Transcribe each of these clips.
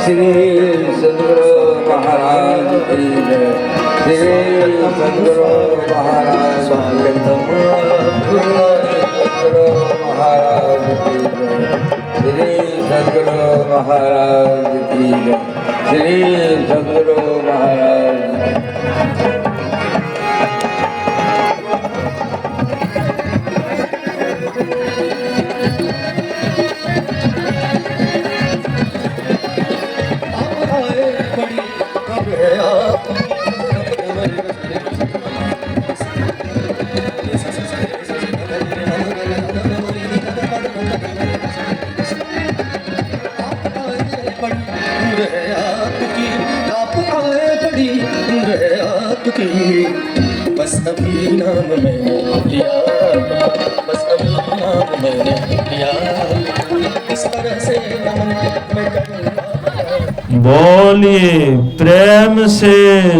श्री सद्गुरु महाराज की जय। श्री सद्गुरु महाराज सद्गुरु महाराज की जय। श्री सद्गुरु महाराज की जय। श्री सद्गुरु महाराज। बस अभी नाम मैंने लिया, बस अभी नाम मैंने लिया, इस तरह से नमन मैं करूँगा। बोलिए प्रेम से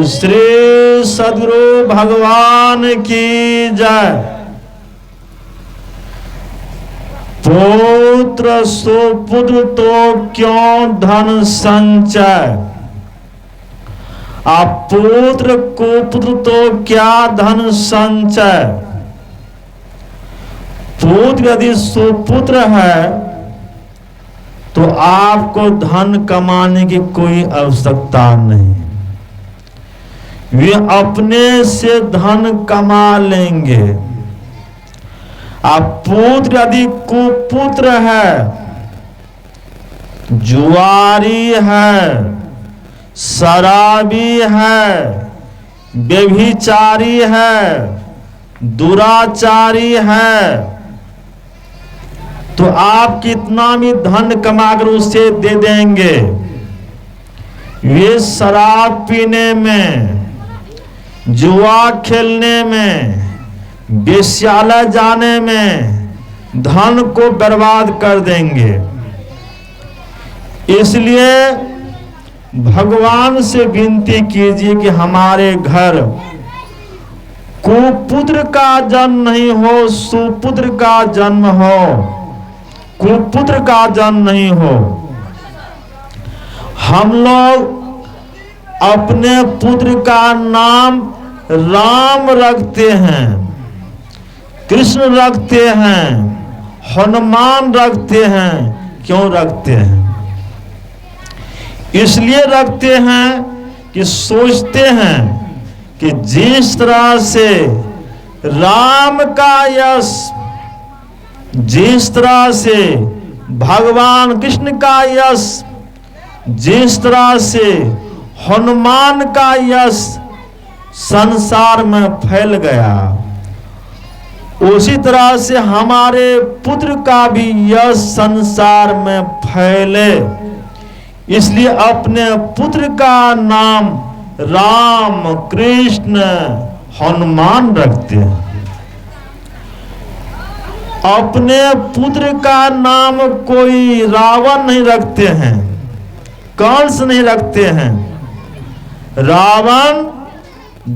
श्री सद्गुरु भगवान की जय। पुत्र सुपुत्र तो क्यों धन संचय, आप पुत्र कुपुत्र तो क्या धन संचय। पुत्र यदि सुपुत्र है तो आपको धन कमाने की कोई आवश्यकता नहीं, वे अपने से धन कमा लेंगे। आप पुत्र यदि कुपुत्र है, जुआरी है, शराबी है, व्यभिचारी है, दुराचारी है, तो आप कितना भी धन कमाकर उसे दे देंगे। वे शराब पीने में, जुआ खेलने में, वेश्यालय जाने में धन को बर्बाद कर देंगे। इसलिए भगवान से विनती कीजिए कि हमारे घर कुपुत्र का जन्म नहीं हो, सुपुत्र का जन्म हो, कुपुत्र का जन्म नहीं हो। हम लोग अपने पुत्र का नाम राम रखते हैं, कृष्ण रखते हैं, हनुमान रखते हैं। क्यों रखते हैं? इसलिए रखते हैं कि सोचते हैं कि जिस तरह से राम का यश, जिस तरह से भगवान कृष्ण का यश, जिस तरह से हनुमान का यश संसार में फैल गया, उसी तरह से हमारे पुत्र का भी यश संसार में फैले। इसलिए अपने पुत्र का नाम राम, कृष्ण, हनुमान रखते हैं। अपने पुत्र का नाम कोई रावण नहीं रखते हैं, कंस नहीं रखते हैं। रावण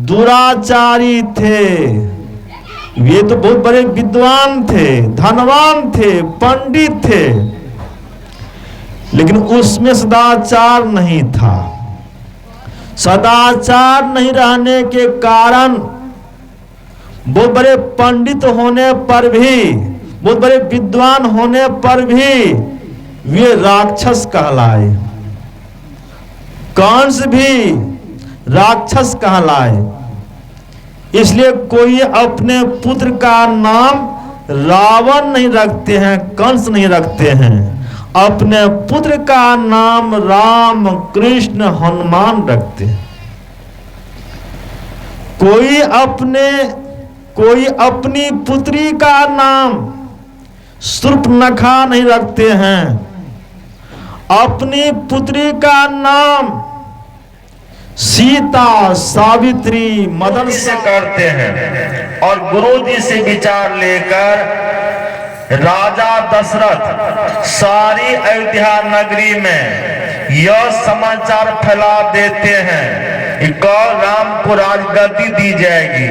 दुराचारी थे, वे तो बहुत बड़े विद्वान थे, धनवान थे, पंडित थे, लेकिन उसमें सदाचार नहीं था। सदाचार नहीं रहने के कारण बहुत बड़े पंडित होने पर भी, बहुत बड़े विद्वान होने पर भी वे राक्षस कहलाए। कंस भी राक्षस कहलाए। इसलिए कोई अपने पुत्र का नाम रावण नहीं रखते हैं, कंस नहीं रखते हैं। अपने पुत्र का नाम राम, कृष्ण, हनुमान रखते हैं। कोई अपनी पुत्री का नाम शूर्पणखा नहीं रखते हैं। अपनी पुत्री का नाम सीता, सावित्री, मदन से करते हैं। और गुरुजी से विचार लेकर राजा दशरथ सारी अयोध्या नगरी में यह समाचार फैला देते हैं कि कल राम को राजगद्दी दी जाएगी,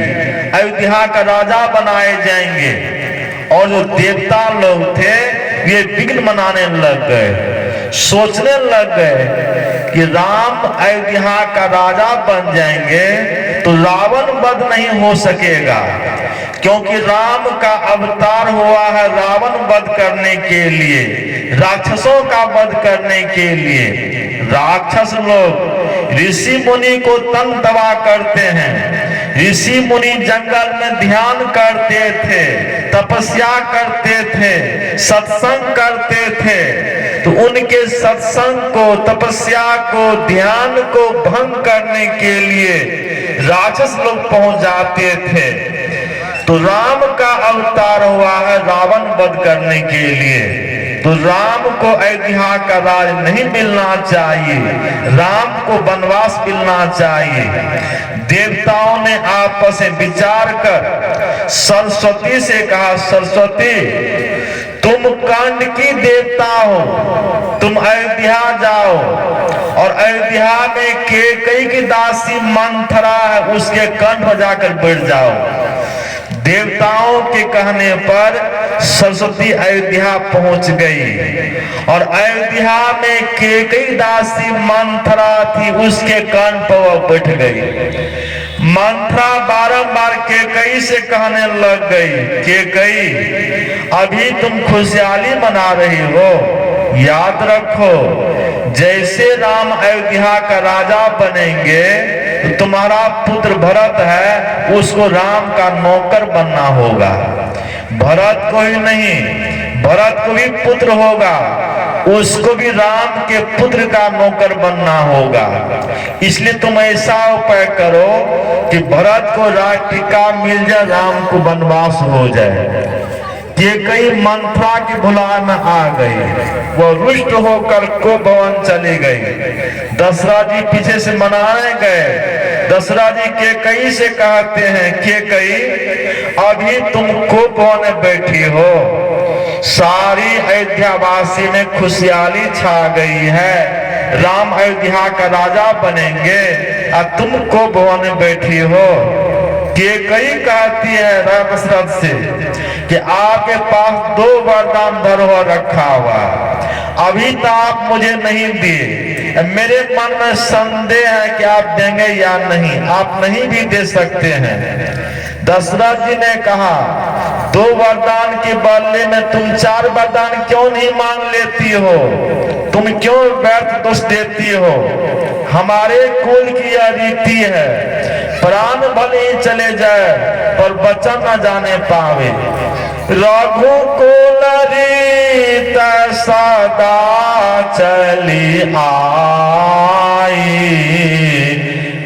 अयोध्या का राजा बनाए जाएंगे। और जो देवता लोग थे वे विघ्न मनाने लग गए। सोचने लग गए कि राम अयोध्या का राजा बन जाएंगे तो रावण वध नहीं हो सकेगा, क्योंकि राम का अवतार हुआ है रावण वध करने के लिए, राक्षसों का वध करने के लिए। राक्षस लोग ऋषि मुनि को तंग तबाह करते हैं। ऋषि मुनि जंगल में ध्यान करते थे, तपस्या करते थे, सत्संग करते थे, तो उनके सत्संग को, तपस्या को, ध्यान को भंग करने के लिए राक्षस लोग पहुंच जाते थे। तो राम का अवतार हुआ है रावण वध करने के लिए। तो राम को अयोध्या का राज नहीं मिलना चाहिए, राम को वनवास मिलना चाहिए। देवताओं ने आपस में विचार कर सरस्वती से कहा, सरस्वती तुम कांड की देवता हो, तुम अयोध्या जाओ और अयोध्या में कैकेयी की दासी मंथरा है उसके कंठ बजाकर बैठ जाओ। देवताओं के कहने पर सरस्वती अयोध्या पहुंच गई और अयोध्या में कैकेयी दासी मंथरा थी, उसके कान पर वह बैठ गई। मंथरा बारंबार कैकेयी से कहने लग गई, कैकेयी अभी तुम खुशहाली मना रही हो, याद रखो जैसे राम अयोध्या का राजा बनेंगे तो तुम्हारा पुत्र भरत है उसको राम का नौकर बनना होगा। भरत को ही नहीं, भरत को भी पुत्र होगा, उसको भी राम के पुत्र का नौकर बनना होगा। इसलिए तुम ऐसा उपाय करो कि भरत को राजटिका मिल जाए, राम को वनवास हो जाए। कैकेयी मंथरा की भुला में आ गई, वो रुष्ट होकर को भवन चली गई। दशरथ जी पीछे से मनाने गए। दशरथ जी कैकेयी से कहते हैं, कैकेयी अभी तुम को भवन में बैठी हो, सारी अयोध्यावासी में खुशहाली छा गई है, राम अयोध्या का राजा बनेंगे और तुम को भवन में बैठी हो। कैकेयी कहती है दशरथ से कि आपके पास 2 वरदान धरोहर रखा हुआ, अभी तो आप मुझे नहीं दिए, मेरे मन में संदेह है कि आप देंगे या नहीं, आप नहीं भी दे सकते हैं। दशरथ जी ने कहा 2 वरदान के बदले में तुम 4 वरदान क्यों नहीं मांग लेती हो, तुम क्यों व्यर्थ दोष देती हो? हमारे कुल की यह रीति है, प्राण भले ही चले जाए पर वचन न जाने पावे। रघुकुल रीत सदा चली आई,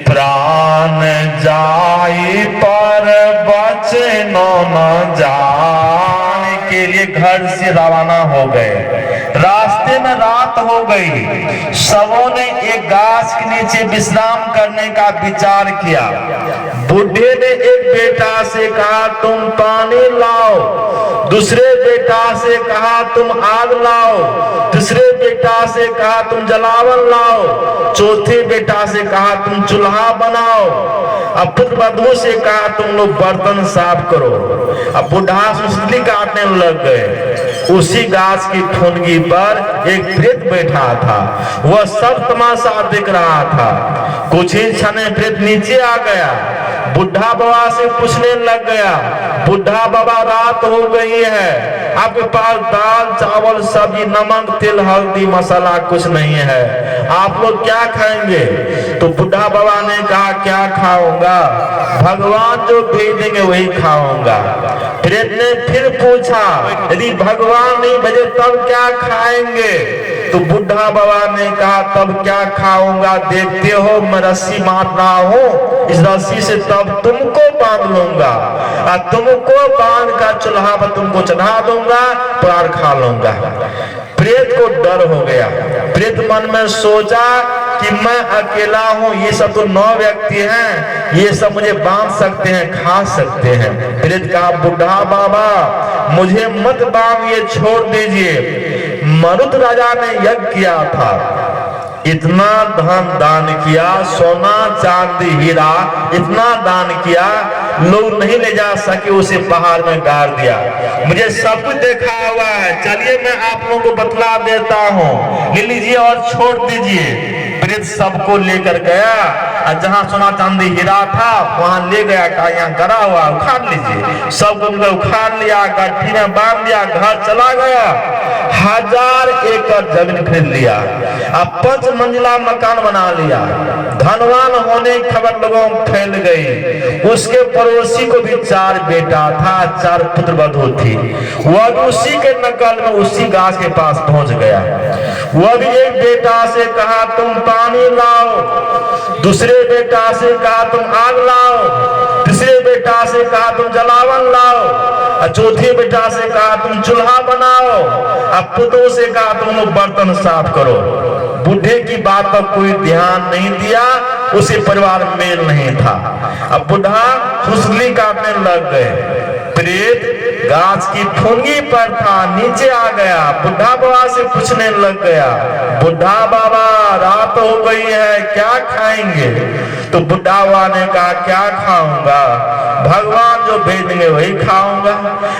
प्राण जाई पर वचनो न जाने के लिए घर से रवाना हो गए। रास्ते में रात हो गई, सबों ने एक गाछ के नीचे विश्राम करने का विचार किया। बुढ़े ने एक बेटा से कहा तुम पानी लाओ, दूसरे बेटा से कहा तुम आग लाओ, तीसरे बेटा से कहा तुम जलावन लाओ, चौथे बेटा से कहा तुम चूल्हा बनाओ, अब पुत्र वधू से कहा तुम लोग बर्तन साफ करो। अब बुढ़ा सुसली काटने लग गए। उसी गाछ की ठुनगी पर एक प्रेत बैठा था, वह सब तमाशा देख रहा था। कुछ ही क्षण में प्रेत नीचे आ गया, बुढ़ा बाबा से पूछने लग गया, बुढ़ा बाबा रात हो गई है, आपके पास दाल चावल सब्जी नमक तेल हल्दी मसाला कुछ नहीं है, आप लोग क्या खाएंगे? तो बुढ़ा बाबा ने कहा क्या खाऊंगा, भगवान जो भेज देंगे वही खाऊंगा। प्रेत ने फिर पूछा यदि भगवान नहीं भेजे तब क्या खाएंगे? तो बुढ़ा बाबा ने कहा तब क्या खाऊंगा, देखते हो मैं रस्सी मार रहा हूँ, इस रस्सी से तब तुमको बांध लूंगा और तुमको बांध कर चूल्हा पर तुमको चढ़ा दूंगा, प्राण खा लूंगा। प्रेत को डर हो गया। प्रेत मन में सोचा कि मैं अकेला हूँ, ये सब तो 9 व्यक्ति हैं, ये सब मुझे बांध सकते हैं, खा सकते हैं। प्रेत कहा बुढ़ा बाबा मुझे मत बांधिए, छोड़ दीजिए। मरुत राजा ने यज्ञ किया था, इतना धन दान किया, सोना चांदी हीरा इतना दान किया, लोग नहीं ले जा सके, उसे पहाड़ में गाड़ दिया। मुझे सब कुछ देखा हुआ है, चलिए मैं आप लोगों को बतला देता हूँ, ले लीजिए और छोड़ दीजिए। प्रेत सबको लेकर गया और जहाँ सोना चांदी हीरा था वहां ले गया, कहा यहाँ गड़ा हुआ उखाड़ लीजिए। सबको उखाड़ लिया, गट्ठी में बांध दिया, घर चला गया। 1000 एकड़ जमीन खरीद लिया, अब 5 मंजिला मकान बना लिया। धनवान होने की खबर लोगों में फैल गई। उसके पड़ोसी को भी 4 बेटा था, 4 पुत्र वधू थी। वह भी उसी के नकल में उसी गाछ के पास पहुंच गया। वह भी एक बेटा से कहा तुम पानी लाओ, दूसरे बेटा से कहा तुम आग लाओ, तीसरे बेटा से कहा तुम जलावन लाओ, और चौथे बेटा से कहा तुम चूल्हा बनाओ, अब पुतों से कहा तुम बर्तन साफ करो। बूढ़े की बात पर कोई ध्यान नहीं दिया, उसे परिवार मेल नहीं था। अब बुढ़ा फुसली काटने लग गए। प्रेत गाछ की ठोंगी पर था, नीचे आ गया, बुढ़ा बाबा से पूछने लग गया, बुढ़ा बाबा रात हो गई है, क्या खाएंगे? तो बुढ़ा बाबा ने कहा क्या खाऊंगा, भगवान जो भेज देंगे वही खाऊंगा।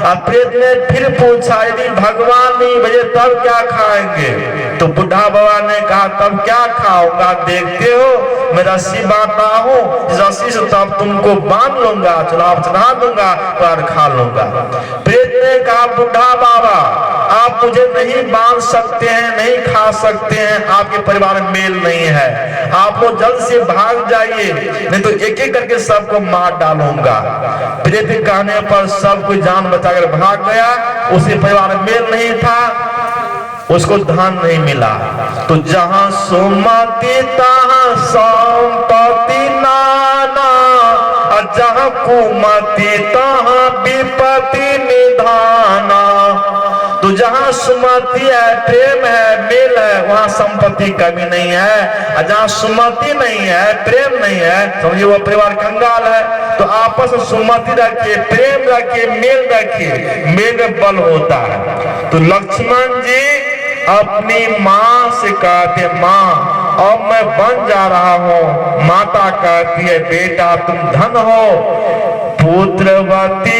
अब प्रेत ने फिर पूछा यदि भगवान नहीं भेजे तब क्या खाएंगे? तो बुढ़ा बाबा ने कहा तब क्या खाऊंगा, देखते हो मैं रस्सी बांधता हूँ, इस रस्सी से तब तुमको बांध लूंगा, चढ़ा दूंगा और खा लूंगा। प्रेत ने कहा बुढ़ा बाबा आप मुझे नहीं बांध सकते हैं, नहीं खा सकते हैं, आपके परिवार में मेल नहीं है, आप लोग जल्द से भाग जाइए, नहीं तो एक एक करके सबको मार डालूंगा। प्रेत कहने पर सब कोई जान बचाकर भाग गया। उसे परिवार में मेल नहीं था, उसको धन नहीं मिला। तो जहां सुमति तहां संपत्ति नाना, और जहां कुमति तहां विपत्ति निधाना। तो जहां सुमति है, प्रेम है, मेल है, वहां संपत्ति कमी नहीं है। और जहां सुमति नहीं है, प्रेम नहीं है, समझिए वो परिवार कंगाल है। तो आपस में सुमति रखिए, प्रेम रखिए, मेल रखिए, मेल में बल होता है। तो लक्ष्मण जी अपनी माँ से कहते माँ अब मैं बन जा रहा हूँ। माता कहती है बेटा तुम धन हो, पुत्रवती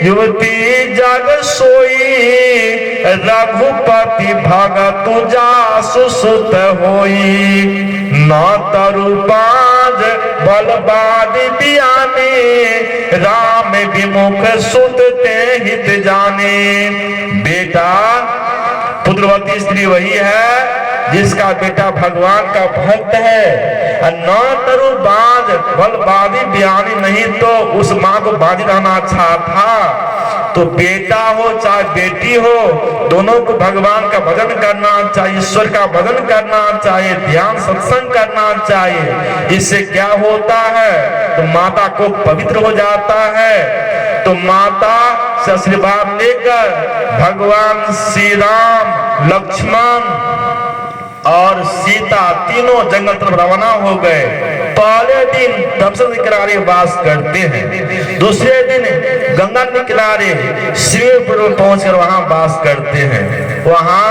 युवती जग सोई, रघुपति भगत जासु सुत होई। न तरु बाज बलवादी बियाने, राम विमुख सुत ते हित जाने। बेटा पुत्रवती स्त्री वही है जिसका बेटा भगवान का भक्त है। न तरु बाज बलवादी बयानी, नहीं तो उस माँ को बाजी रहना अच्छा था। तो बेटा हो चाहे बेटी हो, दोनों को भगवान का भजन करना चाहिए, ईश्वर का भजन करना चाहिए, ध्यान सत्संग करना चाहिए। इससे क्या होता है तो माता को पवित्र हो जाता है। तो माता से आशीर्वाद लेकर भगवान श्री राम, लक्ष्मण और सीता तीनों जंगल तरफ रवाना हो गए। पहले दिन तमसा के किनारे वास करते हैं, दूसरे दिन गंगा के किनारे शिवपुर में पहुंचकर वहां वास करते हैं। वहां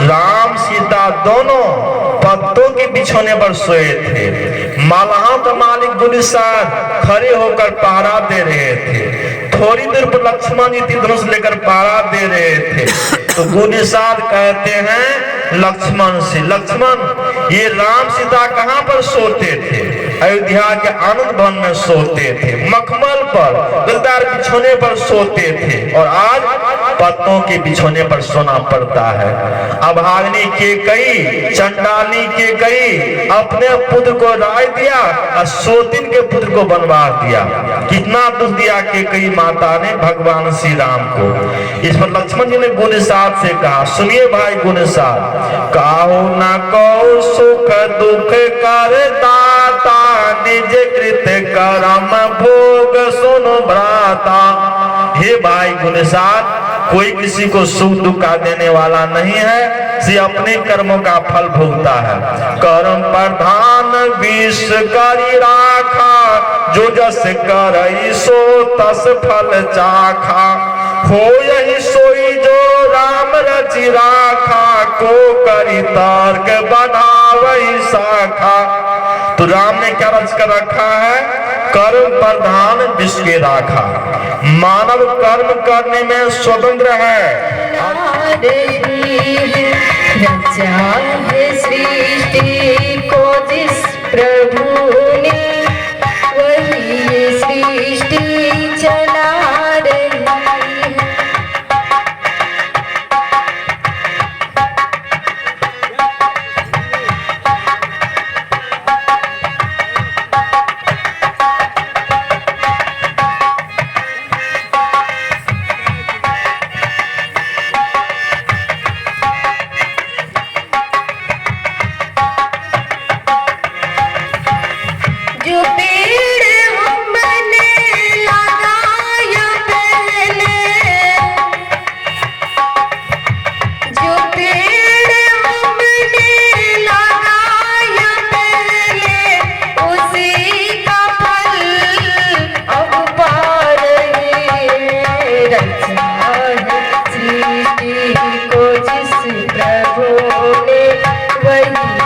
राम सीता दोनों पत्तों के बिछोने पर सोए थे। मालाओं का मालिक गुलिसार खड़े होकर पहरा दे रहे थे। थोड़ी देर पर लक्ष्मण जी तीर धनुष लेकर पहरा दे रहे थे। तो गुलिसार कहते हैं लक्ष्मण से, लक्ष्मण ये राम सीता कहाँ पर सोते थे? अयोध्या के आनंद भवन में सोते थे, मखमल पर गलदार बिछोने पर सोते थे, और आज पत्तों के बिछोने पर सोना पड़ता है। अभागिनी के कई, चंडाली के कई अपने पुत्र को राय दिया और सोतिन के पुत्र को बनवा दिया। कितना दुख दिया के कई माता ने भगवान श्री राम को। इस पर लक्ष्मण जी ने गुणसाद से कहा, सुनिए भाई गुणसाद, काहू न को सुख दुख कर दाता, निज कृत कर्म भोग सुनो भ्राता। हे भाई गुणसाद, कोई किसी को सुख दुख का देने वाला नहीं है, से अपने कर्मों का फल भोगता है। कर्म प्रधान विष करी राखा, जो जस करई सो तस फल चाखा। हो यही सोई जो राम रचि राखा, को करी तर्क बढ़ाव शाखा। तो राम ने क्या रच कर रखा है? कर्म प्रधान विश्व के राखा। मानव कर्म करने में स्वतंत्र है। रचा है सृष्टि को जिस प्रभु ने, वही ये सृष्टि चला रही है। जो पेड़ हमने लगाया पहले, जो पेड़ हमने लगाया पहले, उसी का फल अब पा रहे। रचा है सृष्टि को जिस प्रभु ने, वही